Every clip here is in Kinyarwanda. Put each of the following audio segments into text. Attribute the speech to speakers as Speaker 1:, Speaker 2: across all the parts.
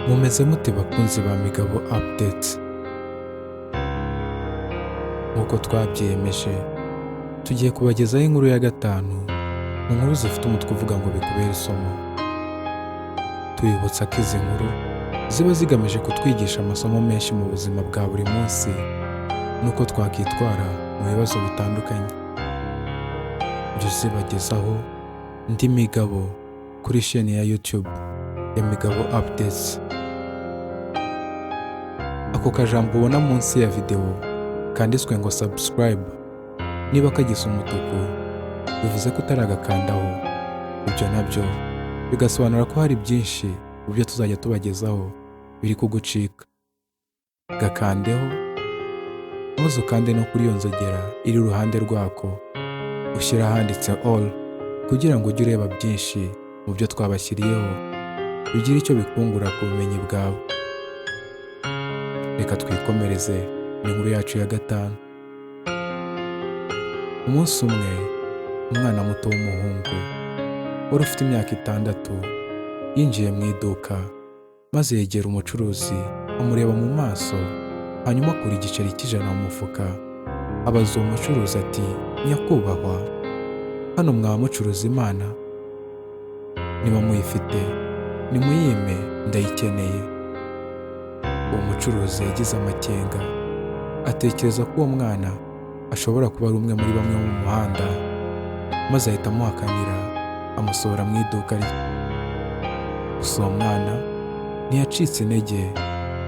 Speaker 1: Mumeze mute bakunzi ba Migabo Updates? Nk'uko twabyiyemeje, tugiye kubagezaho inkuru ya gatanu mu nkuru zifite umutwe uvuga ngo bikubere isomo. Tubibutsa ko izi nkuru ziba zigamije kutwigisha amasomo menshi mu buzima bwa buri munsi n'uko twakwitwara mu bibazo bitandukanye. Jya uzibagezaho ndi Migabo kuri chaîne ya YouTube ya Migabo Updates. Ako kajambo ubona munsi ya video kanditswe ngo subscribe, niba kagisa umutuku bivuze ko utaragakandaho. Ibyo nabyo bigasobanura ko hari byinshi mu byo tuzajya tubagezaho biri kugucika. Gakandeho maze ukande no kuri iyo nzogera iri iruhande rwako, ushyira ahanditse all kugira ngo ujye ureba byinshi mu byo twabashyiriyeho bigire icyo bikungura ku bumenyi bwawe. Reka twikomereze n'inkuru yacu ya gatanu. Umunsi umwe, umwana muto w'umuhungu wari ufite imyaka 6 yinjiye mu iduka maze yegera umucuruzi amureba mu maso, hanyuma akura igiceri cy'ijana mu mufuka. Abaza uwo mucuruzi ati, nyakubahwa, hano mwaba mucuruza Imana? Niba muyifite nimuyime, ndayikeneye. Uwo mucuruzi yagize amakenga, atekereza ko uwo mwana ashobora kuba ari umwe muri bamwe mu muhanda, maze ahita amuhakanira amusohora mu iduka rye. Gusa uwo mwana ntiyacitse intege,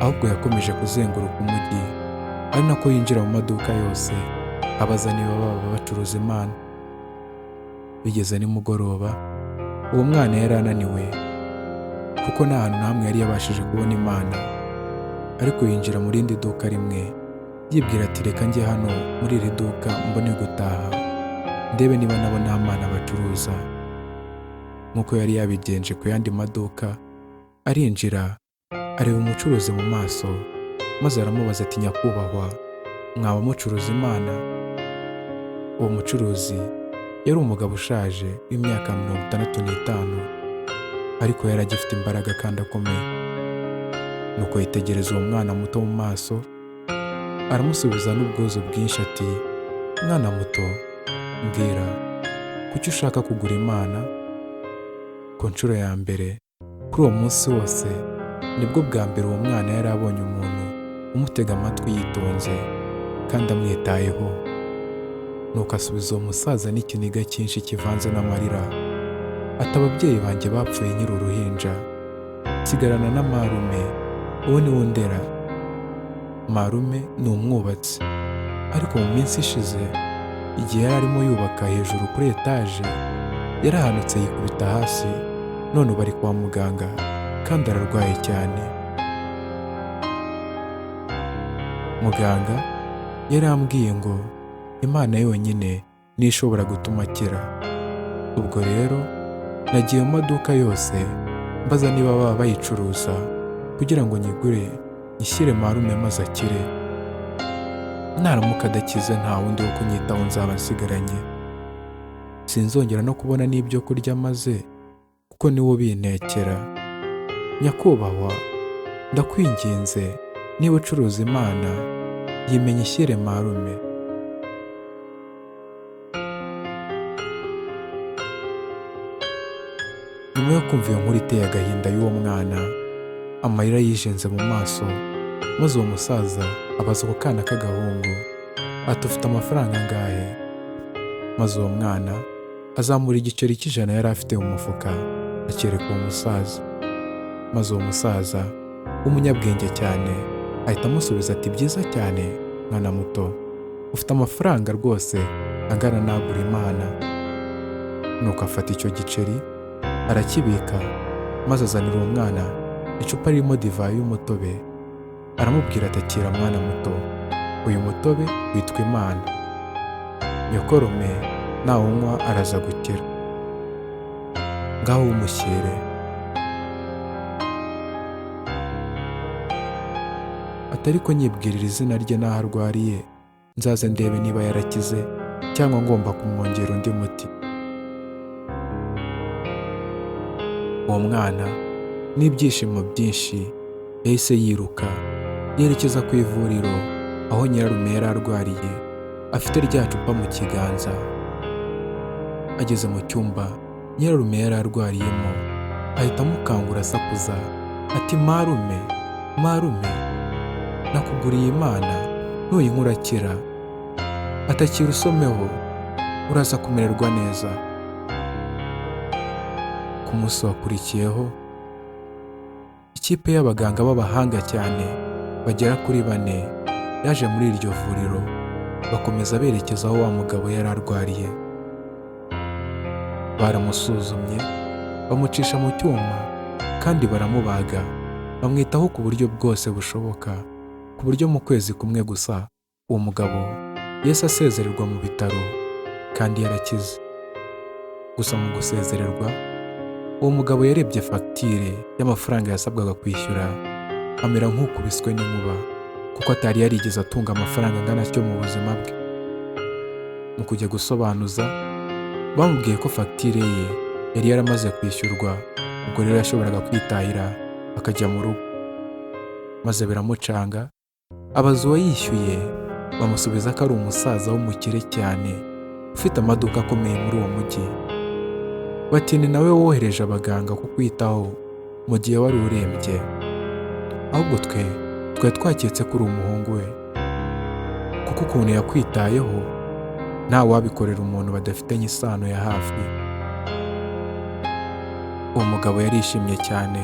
Speaker 1: ahubwo yakomeje kuzenguruka umujyi, ari nako yinjira mu maduka yose abaza niba baba bacuruza Imana. Bigeze nimugoroba, uwo mwana yari ananiwe kuko nta hantu na hamwe yari yabashije kubona Imana, ariko yinjira mu rindi duka rimwe yibwira ati, reka njye hano muri iri duka mbone gutaha ndebe niba nabo nta Mana bacuruza. Nk'uko yari yabigenje ku yandi maduka, arinjira areba umucuruzi mu maso maze aramubaza ati, nyakubahwa, mwaba mucuruza Imana? Uwo mucuruzi yari umugabo ushaje w'imyaka 65, ariko yari agifite imbaraga kandi akomeye. Nuko yitegereza uwo mwana muto mu maso, aramusubiza n'ubwuzu bwinshi ati, mwana muto, mbwira, kuki ushaka kugura Imana? Ku nshuro ya mbere kuri uwo munsi wose nibwo bwa mbere uwo mwana yari abonye umuntu umutega amatwi yitonze kandi amwitayeho. Nuko asubiza uwo musaza n'ikiniga cyinshi kivanze n'amarira ati, ababyeyi banjye bapfuye nkiri uruhinja, nsigarana na marume, uwo ni we ndera. Marume ni umwubatsi, ariko mu minsi ishize igihe yari arimo yubaka hejuru kuri etaje yarahanutse yikubita hasi, none ubu ari kwa muganga kandi ararwaye cyane. Muganga yarambwiye ngo Imana yonyine niyo ishobora gutuma akira. Ubwo rero nagiye mu maduka yose mbaza niba baba bayicuruza kugira ngo nyigure nyishyire marume maze akire. Naramuka adakize nta wundi wo kunyitaho nzaba nsigaranye. Sinzongera no kubona n'ibyo kurya maze kuko niwe ubintekera. Nyakubahwa, ndakwinginze, niba ucuruza Imana yimenye ishyire marume. Nyuma yo kumva iyo nkuru iteye agahinda y'uwo mwana, amarira yijenze mu maso, maze uwo musaza abaza ako kana k'agahungu ati, ufite amafaranga angahe? Maze uwo mwana azamura igiceri cy'ijana yari afite mu mufuka akereka uwo musaza. Maze uwo musaza w'umunyabwenge cyane ahita amusubiza ati, byiza cyane mwana muto, ufite amafaranga rwose angana n'agura Imana. Nuko afata icyo giceri arakibika, maze azanira uwo mwana icupa ririmo divayi y'umutobe, aramubwira ati, akira mwana muto, uyu mutobe witwa Imana, nyokorome nawunywa araza gukira. Ngaho umushyire. Ati, ariko nyibwirira izina rye n'aho arwariye, nzaze ndebe niba yarakize cyangwa ngomba kumwongera undi muti. Uwo mwana n'ibyishimo byinshi yahise yiruka yerekeza ku ivuriro aho nyirarume yari arwariye, afite rya cupa mu kiganza. Ageze mu cyumba nyirarume yari arwariyemo, ahita amukangura asakuza ati, marume, marume, nakuguriye Imana, nuyinywa urakira. Atakira usomeho, uraza kumererwa neza. Ku munsi wakurikiyeho, ikipe y'abaganga b'abahanga cyane bagera kuri 4 yaje muri iryo vuriro, bakomeza berekeza aho wa mugabo yari arwariye. Baramusuzumye, bamucisha mu cyuma kandi baramubaga, bamwitaho ku buryo bwose bushoboka, ku buryo mu kwezi kumwe gusa uwo mugabo yahise asezererwa mu bitaro kandi yarakize. Gusa mu gusezererwa, uwo mugabo yarebye fagitire y'amafaranga yasabwaga kwishyura, amera nk'ukubiswe n'inkuba, kuko atari yarigeze atunga amafaranga angana atyo mu buzima bwe. Mu kujya gusobanuza, bamubwiye ko fagitire ye yari yaramaze kwishyurwa, ubwo rero yashoboraga kwitahira akajya mu rugo. Maze biramucanga, abaza uwayishyuye, bamusubiza ko ari umusaza w'umukire cyane ufite amaduka akomeye muri uwo mujyi. Bati, ni nawe wohereje abaganga kukwitaho mu gihe wari urembye, ahubwo twari twaketse ko uri umuhungu we, kuko ukuntu yakwitayeho nta wabikorera umuntu badafitanye isano ya hafi. Uwo mugabo yarishimye cyane,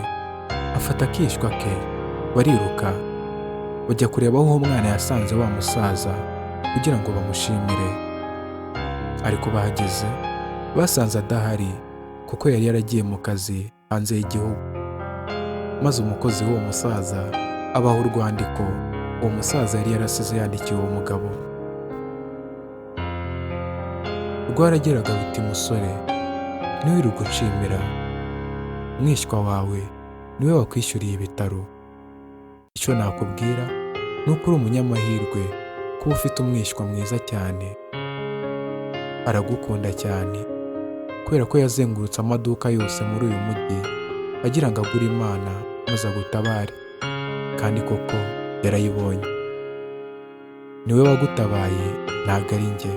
Speaker 1: afata akishywa ke, bariruka bajya kureba aho umwana yasanze wa musaza kugira ngo bamushimire. Ariko bahageze basanze adahari, kuko yari yaragiye mu kazi hanze y'igihugu. Maze umukozi w'uwo musaza abaha urwandiko uwo musaza yari yarasize yandikiye uwo mugabo. Rwarageraga ruti, musore, ntiwirirwe unshimira, umwishywa wawe niwe wakwishyuriye ibitaro. Icyo nakubwira ni uko uri umunyamahirwe kuba ufite umwishywa mwiza cyane. Aragukunda cyane kubera ko yazengurutse amaduka yose muri uyu mujyi agira ngo agure Imana maze agutabare, kandi koko yarayibonye. Niwe wagutabaye, ntabwo ari njye.